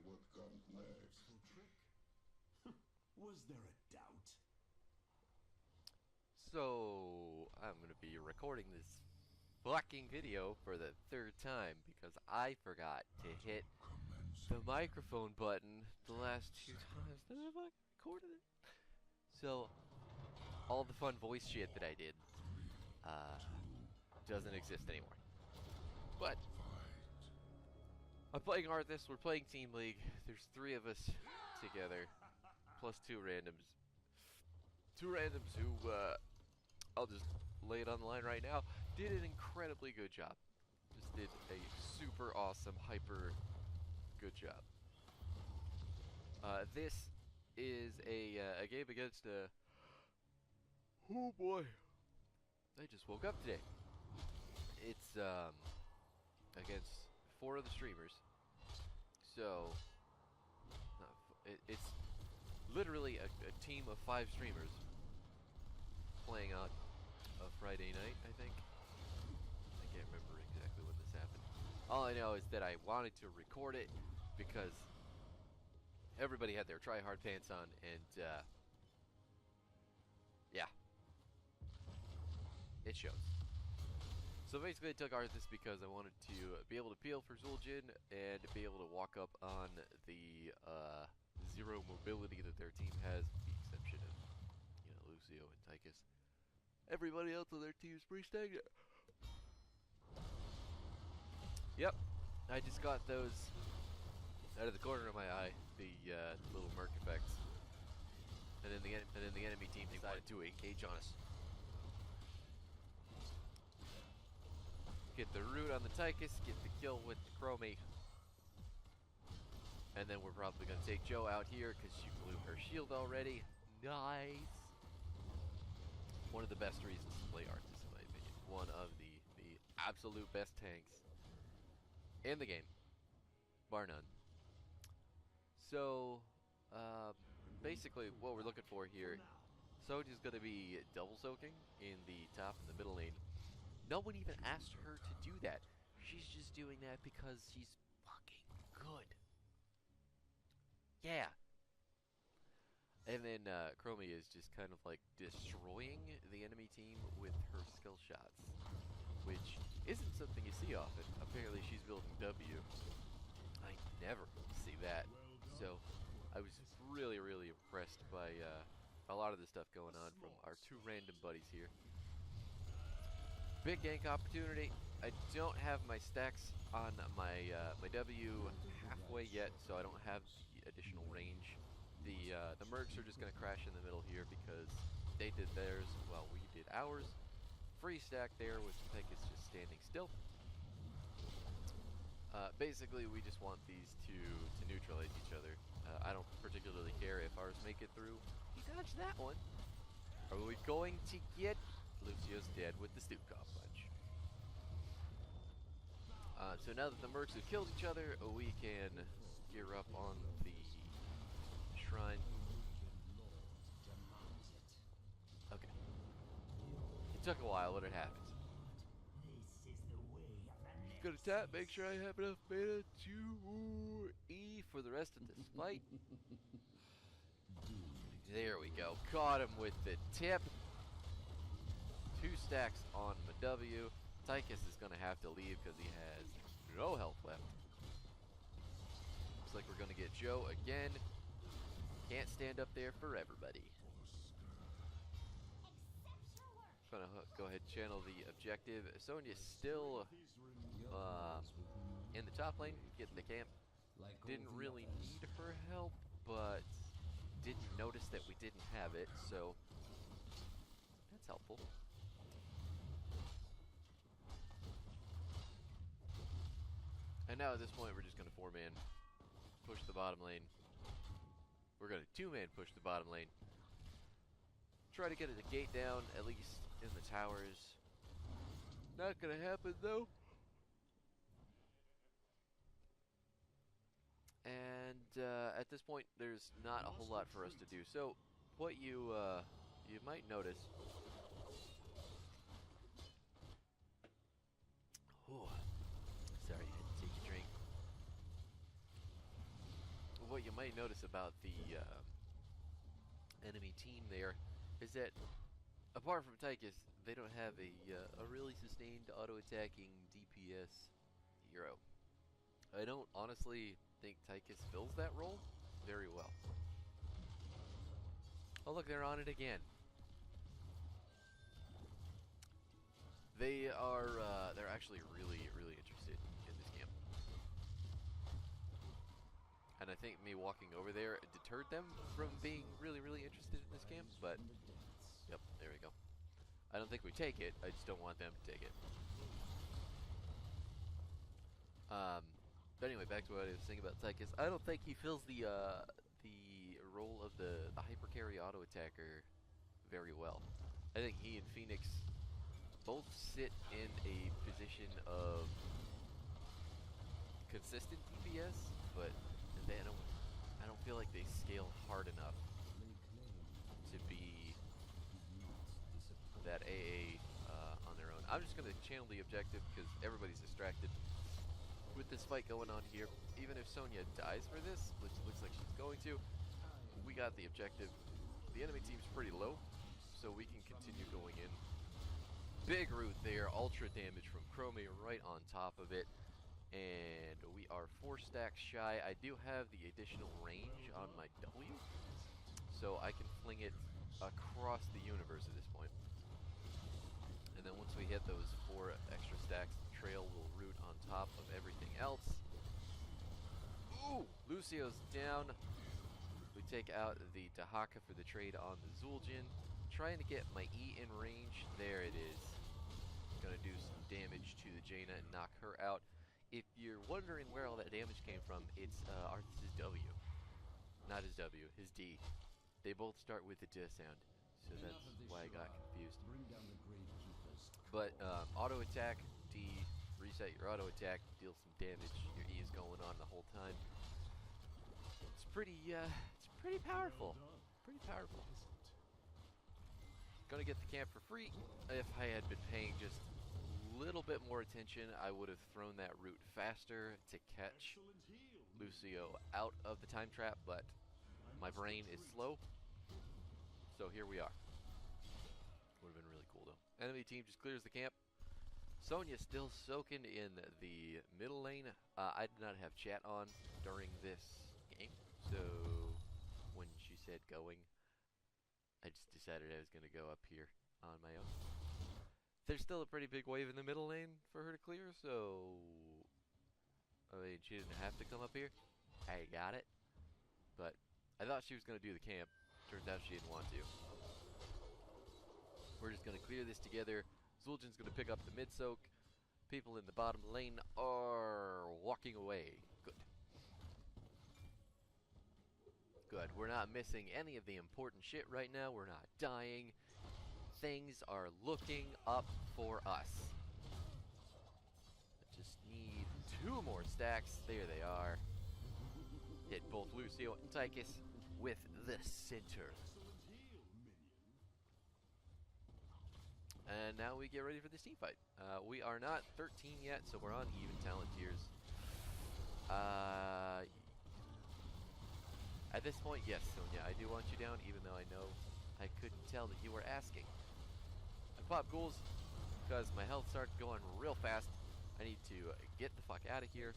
what comes next. Trick? Was there a doubt? So, I'm gonna be recording this fucking video for the third time because I forgot to hit the microphone button the last two times that I fucking recorded it. So, all the fun voice shit that I did doesn't exist anymore. But I'm playing Arthas, we're playing Team League. There's 3 of us together, plus 2 randoms. 2 randoms who, I'll just lay it on the line right now, did an incredibly good job. Just did a super awesome, hyper good job. This is a game against a... Oh boy. I just woke up today. It's, against 4 of the streamers. So, it's literally a team of 5 streamers playing on a Friday night, I think. I can't remember exactly when this happened. All I know is that I wanted to record it because everybody had their try-hard pants on, and, yeah. It shows. So basically I took Arthas because I wanted to be able to peel for Zul'jin and be able to walk up on the, 0 mobility that their team has, with the exception of, you know, Lucio and Tychus. Everybody else on their team is pretty stagnant. Yep, I just got those out of the corner of my eye, the little merc effects, and then the enemy team decided to engage on us. Get the root on the Tychus, get the kill with the Chromie, and then we're probably gonna take Joe out here because she blew her shield already. Nice. One of the best reasons to play Arthas, in my opinion. One of the absolute best tanks in the game, bar none. So, basically, what we're looking for here, Soji's going to be double soaking in the top and the middle lane. No one even asked her to do that. She's just doing that because she's fucking good. Yeah. And then Chromie is just kind of like destroying the enemy team with her skill shots, which isn't something you see often. Apparently she's building W. I never see that. So I was really, really impressed by a lot of the stuff going on from our 2 random buddies here. Big gank opportunity. I don't have my stacks on my my W halfway yet, so I don't have the additional range. The mercs are just going to crash in the middle here because they did theirs while we did ours. Free stack there with Tychus just standing still. Basically, we just want these two to neutralize each other. I don't particularly care if ours make it through. He dodged that one. Are we going to get... Lucio's dead with the Stukov punch. So now that the mercs have killed each other, we can gear up on the shrine. Okay. It took a while, but it happened. Gonna tap, make sure I have enough mana to E for the rest of this fight. There we go. Caught him with the tip. 2 stacks on the W. Tychus is gonna have to leave because he has no health left. Looks like we're gonna get Joe again. Can't stand up there for everybody. Gonna go ahead and channel the objective. Sonya's still in the top lane, getting the camp. Didn't really need her help, but didn't notice that we didn't have it, so that's helpful. And now at this point, we're just gonna 4-man push the bottom lane. We're gonna 2-man push the bottom lane. Try to get a gate down, at least in the towers. Not gonna happen though. And at this point, there's not a whole lot for us to do. So, what you might notice. Ooh, sorry, I had to take a drink. what you might notice about the enemy team there is that, apart from Tychus, they don't have a really sustained auto-attacking DPS hero. I don't honestly think Tychus fills that role very well. Oh look, they're on it again. They're actually really interested in this camp. And I think me walking over there deterred them from being really interested in this camp, but yep, there we go. I don't think we take it, I just don't want them to take it. But anyway, back to what I was saying about Tychus. I don't think he fills the role of the hyper carry auto attacker very well. I think he and Phoenix both sit in a position of consistent DPS, but I don't feel like they scale hard enough to be that AA on their own. I'm just gonna channel the objective because everybody's distracted with this fight going on here. Even if Sonya dies for this, which looks like she's going to, we got the objective. The enemy team's pretty low, so we can continue going in. Big root there, ultra damage from Chromie right on top of it. And we are 4 stacks shy. I do have the additional range on my W, so I can fling it across the universe at this point. And then once we hit those 4 extra stacks, the trail will root on top of everything else. Ooh, Lucio's down. We take out the Dahaka for the trade on the Zul'jin. Trying to get my E in range. There it is. Gonna do some damage to the Jaina and knock her out. If you're wondering where all that damage came from, it's Arthas' W. Not his W, his D. They both start with the D sound, so that's why I got confused. But auto attack, D, reset your auto attack, deal some damage. Your E is going on the whole time. It's pretty powerful. Pretty powerful. Gonna get the camp for free. If I had been paying just a little bit more attention, I would have thrown that route faster to catch Lucio out of the time trap, but my brain is slow, so here we are. Would have been really cool though. Enemy team just clears the camp. Sonya still soaking in the middle lane. I did not have chat on during this game, so when she said going, I just decided I was going to go up here on my own. There's still a pretty big wave in the middle lane for her to clear, so I mean, she didn't have to come up here. I got it. But I thought she was going to do the camp. Turns out she didn't want to. We're just going to clear this together. Zul'jin's going to pick up the mid soak. People in the bottom lane are walking away. Good. Good. We're not missing any of the important shit right now. We're not dying. Things are looking up for us. I just need 2 more stacks. There they are. Hit both Lucio and Tychus with the center. And now we get ready for this team fight. We are not 13 yet, so we're on even talent tiers. At this point, yes, Sonya, I do want you down, even though I know I couldn't tell that you were asking. I pop ghouls because my health started going real fast. I need to get the fuck out of here.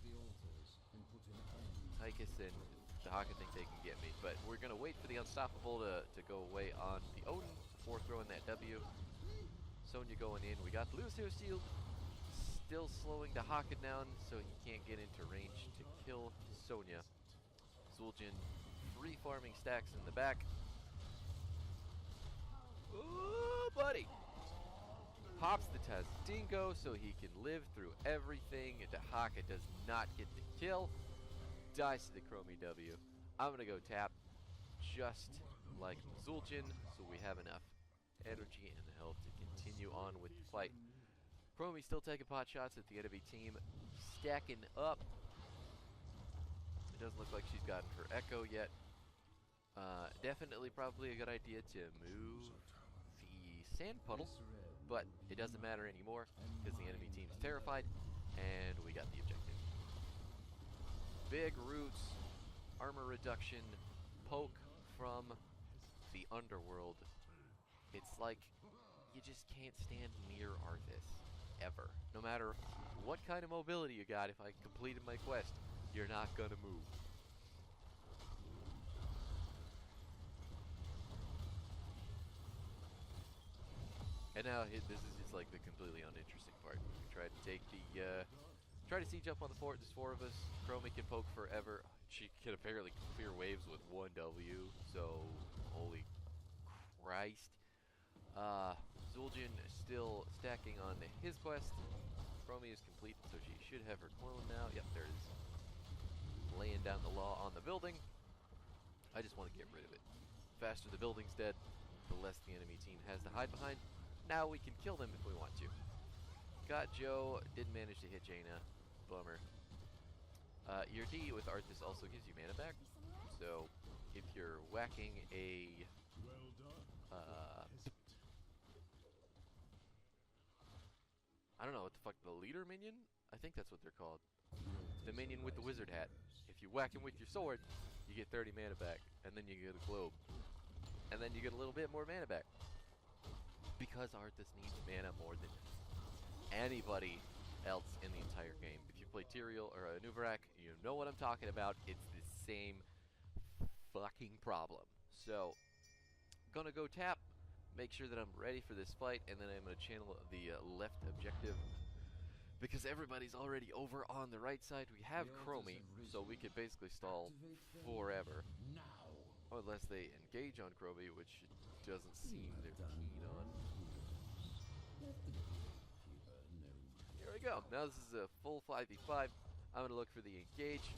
Tychus and Dahaka think they can get me, but we're going to wait for the Unstoppable to go away on the Odin before throwing that W. Sonya going in. We got the Lucio shield still slowing Dahaka down so he can't get into range to kill Sonya. Zul'jin free farming stacks in the back. Ooh, buddy! Pops the Tazdingo so he can live through everything. Dahaka does not get the kill. Dies to the Chromie W. I'm gonna go tap just like Zul'jin so we have enough energy and health to continue on with the fight. Chromie still taking pot shots at the enemy team, stacking up. It doesn't look like she's gotten her echo yet. Definitely probably a good idea to move the sand puddle, but it doesn't matter anymore because the enemy team's terrified and we got the objective. Big roots armor reduction poke from the underworld. It's like you just can't stand near Arthas, ever. No matter what kind of mobility you got, if I completed my quest, you're not gonna move. And now this is just like the completely uninteresting part. We try to take the, try to siege up on the fort. There's 4 of us. Chromie can poke forever. She can apparently clear waves with 1 W, so holy Christ. Zul'jin is still stacking on his quest. Chromie is complete, so she should have her clone now. Yep, there it is. Laying down the law on the building. I just want to get rid of it. The faster the building's dead, the less the enemy team has to hide behind. Now we can kill them if we want to. Got Joe, didn't manage to hit Jaina. Bummer. Your D with Arthas also gives you mana back. So if you're whacking a I don't know what the fuck, the leader minion? I think that's what they're called. The minion with the wizard hat. If you whack him with your sword, you get 30 mana back, and then you get a globe. And then you get a little bit more mana back. Because Arthas needs mana more than anybody else in the entire game. If you play Tyrael or Nuvarak, you know what I'm talking about. It's the same fucking problem. So, gonna go tap, make sure that I'm ready for this fight, and then I'm gonna channel the left objective. Because everybody's already over on the right side. We have Chromie, so we could basically stall forever. Unless they engage on Chromie, which doesn't seem they're keen on. Here we go. Now this is a full 5v5. I'm gonna look for the engage.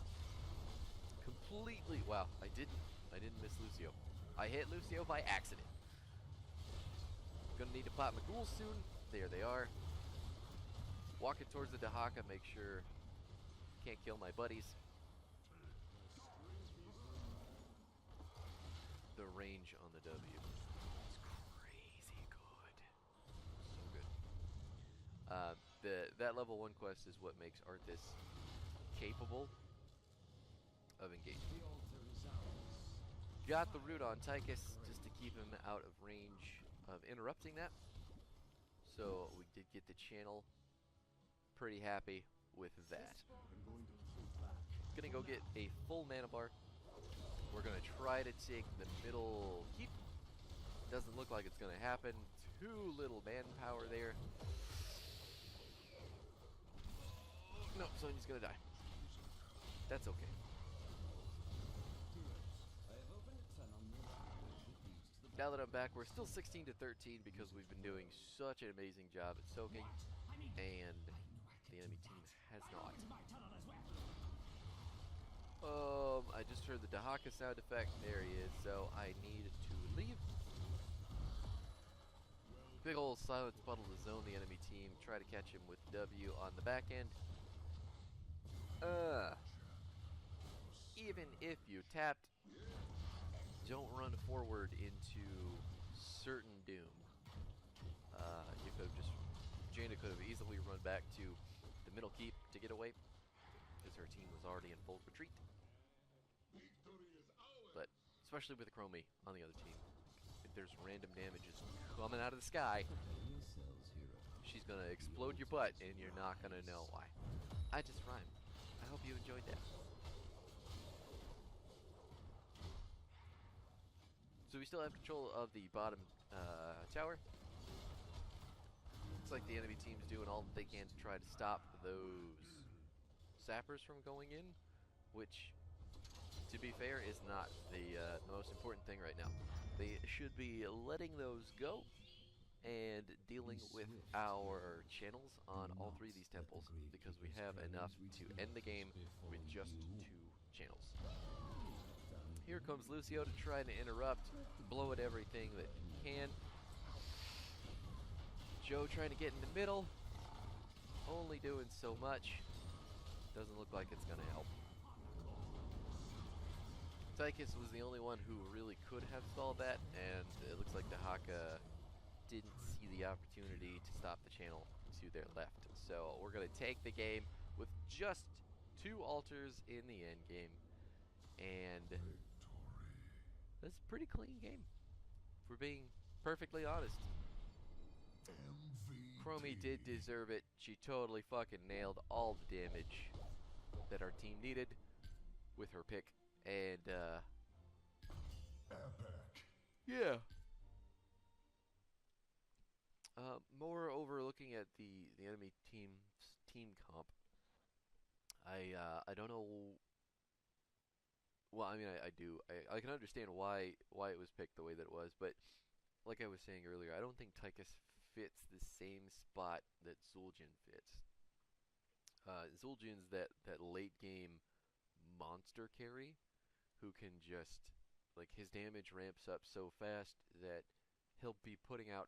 Completely. Wow, I didn't miss Lucio. I hit Lucio by accident. Gonna need to pop my ghouls soon. There they are. Walking towards the Dahaka, make sure can't kill my buddies. The range on the W is crazy good. So good. That level 1 quest is what makes Arthas capable of engaging. Got the root on Tychus just to keep him out of range of interrupting that. So we did get the channel. Pretty happy with that. Gonna go get a full mana bar. We're gonna try to take the middle keep. Doesn't look like it's gonna happen. Too little manpower there. No, Sonya's gonna die. That's okay. Now that I'm back, we're still 16 to 13 because we've been doing such an amazing job at soaking, and the enemy team has not. I just heard the Dahaka sound effect. There he is. So I need to leave. Big ol' silence puddle to zone the enemy team. Try to catch him with W on the back end. Even if you tapped, don't run forward into certain doom. You could have just, Jaina could have easily run back to the middle keep to get away, because her team was already in full retreat. But especially with Chromie on the other team, if there's random damages coming out of the sky, she's gonna explode your butt, and you're not gonna know why. I just rhymed. I hope you enjoyed that. So we still have control of the bottom tower. Looks like the enemy team's doing all that they can to try to stop those sappers from going in, which, to be fair, is not the most important thing right now. They should be letting those go and dealing with our channels on all 3 of these temples, because we have enough to end the game with just 2 channels. Here comes Lucio to try to interrupt, blow at everything that he can. Joe trying to get in the middle, only doing so much. Doesn't look like it's gonna help. Tychus was the only one who really could have stalled that, and it looks like Dahaka didn't see the opportunity to stop the channel to their left. So we're gonna take the game with just 2 altars in the end game. and that's a pretty clean game, if we're being perfectly honest. Chromie did deserve it. She totally fucking nailed all the damage that our team needed with her pick, and yeah. Moreover, looking at the enemy team's team comp, I don't know. Well, I mean, I do. I can understand why it was picked the way that it was, but like I was saying earlier, I don't think Tychus fits the same spot that Zul'jin fits. Zul'jin's that late game monster carry who can just, like, his damage ramps up so fast that he'll be putting out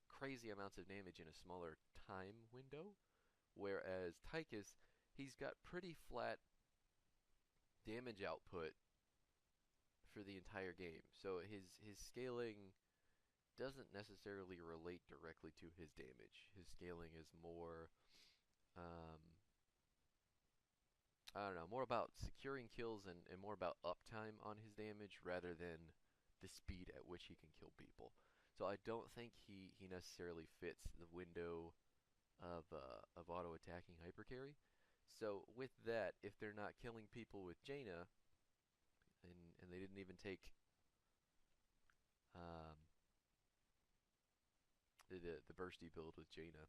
crazy amounts of damage in a smaller time window, whereas Tychus, he's got pretty flat damage output for the entire game. So his scaling doesn't necessarily relate directly to his damage. His scaling is more, um, I don't know, more about securing kills and more about uptime on his damage rather than the speed at which he can kill people. So I don't think he necessarily fits the window of auto attacking hyper carry. So with that, if they're not killing people with Jaina, and they didn't even take um, the bursty build with Jaina,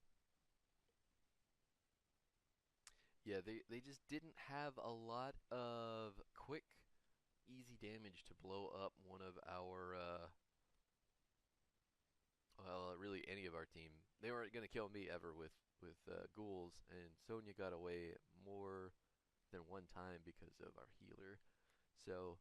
yeah, they just didn't have a lot of quick, easy damage to blow up one of our well, really any of our team. They weren't gonna kill me ever with ghouls, and Sonya got away more than one time because of our healer. So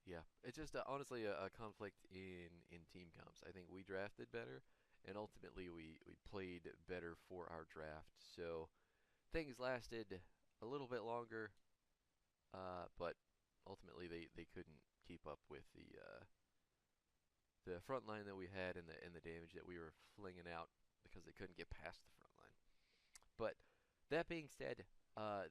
yeah, it's just honestly a conflict in team comps. I think we drafted better, and ultimately we played better for our draft. So things lasted a little bit longer, but ultimately they couldn't keep up with the front line that we had and the damage that we were flinging out because they couldn't get past the front line. But that being said,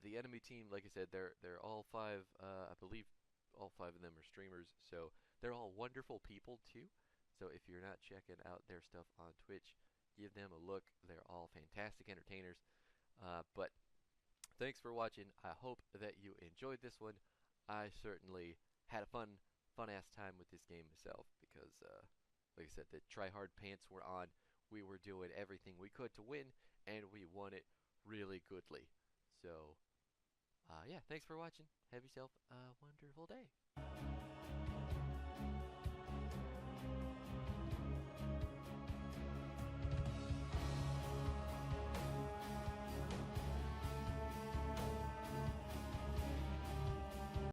the enemy team, like I said, they're all five. I believe all five of them are streamers, so they're all wonderful people too. So if you're not checking out their stuff on Twitch, give them a look. They're all fantastic entertainers. But thanks for watching. I hope that you enjoyed this one. I certainly had a fun ass time with this game myself because, like I said, the try hard pants were on. We were doing everything we could to win, and we won it really goodly. So, yeah, thanks for watching. Have yourself a wonderful day.